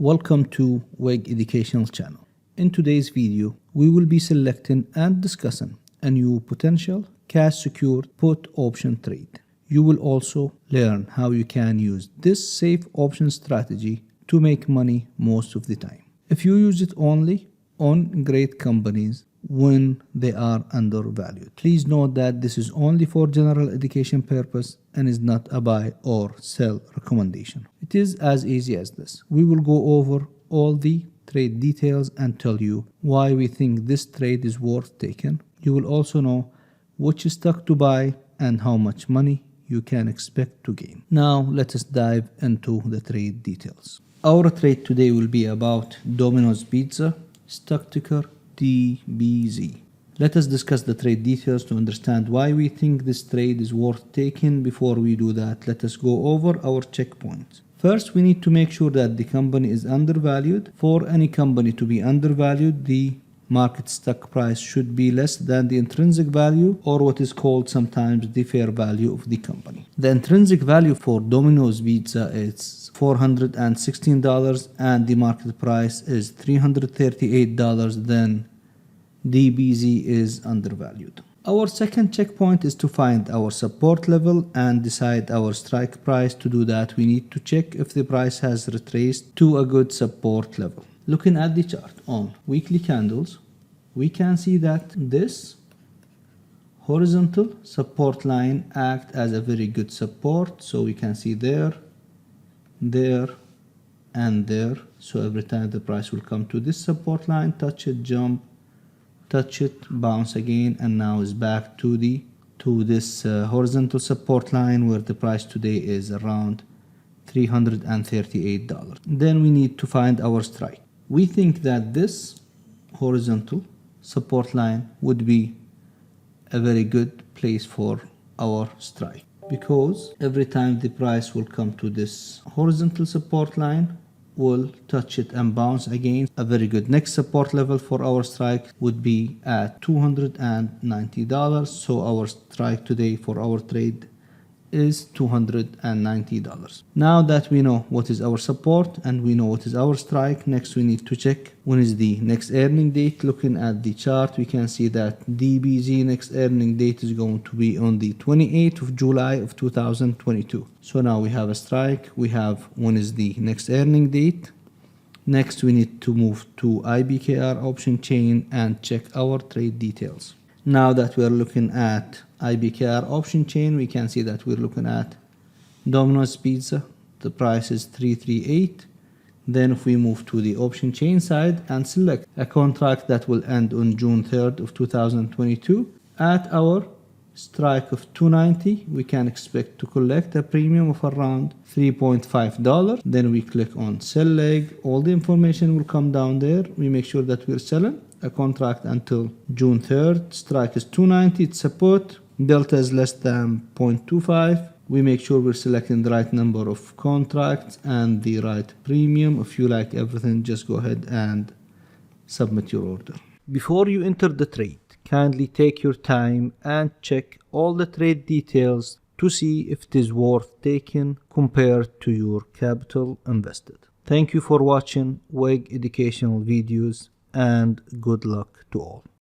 Welcome to WEG Educational Channel. In today's video, we will be selecting and discussing a new potential cash secured put option trade. You will also learn how you can use this safe option strategy to make money most of the time. If you use it only on great companies when they are undervalued. Please note that this is only for general education purpose and is not a buy or sell recommendation. It is as easy as this. We will go over all the trade details and tell you why we think this trade is worth taking. You will also know which stock to buy and how much money you can expect to gain. Now let us dive into the trade details. Our trade today will be about Domino's Pizza, stock ticker DPZ. Let us discuss the trade details to understand why we think this trade is worth taking. Before we do that, let us go over our checkpoints. First, we need to make sure that the company is undervalued. For any company to be undervalued, the market stock price should be less than the intrinsic value, or what is called sometimes the fair value of the company. The intrinsic value for Domino's Pizza is $416 and the market price is $338, then DPZ is undervalued. Our second checkpoint is to find our support level and decide our strike price. To do that, we need to check if the price has retraced to a good support level. Looking at the chart on weekly candles, we can see that this horizontal support line acts as a very good support. So we can see there, and there. So every time the price will come to this support line, touch it, jump, touch it, bounce again, and now is back to this horizontal support line where the price today is around $338. Then we need to find our strike. We think that this horizontal support line would be a very good place for our strike, because every time the price will come to this horizontal support line, will touch it and bounce again. A very good next support level for our strike would be at $290. So our strike today for our trade is $290. Now that we know what is our support and we know what is our strike, next we need to check when is the next earning date. Looking at the chart, we can see that DPZ next earning date is going to be on the 28th of July of 2022. So now we have a strike, we have when is the next earning date. Next we need to move to IBKR option chain and check our trade details. Now that we are looking at IBKR option chain, we can see that we're looking at Domino's Pizza. The price is $338. Then if we move to the option chain side and select a contract that will end on June 3rd of 2022 at our strike of $290, we can expect to collect a premium of around $3.5. Then we click on sell leg. All the information will come down there. We make sure that we're selling a contract until June 3rd. Strike is $290. It's a put. Delta is less than 0.25. We make sure we're selecting the right number of contracts and the right premium. If you like everything, just go ahead and submit your order. Before you enter the trade, kindly take your time and check all the trade details to see if it is worth taking compared to your capital invested. Thank you for watching WEG educational videos and good luck to all.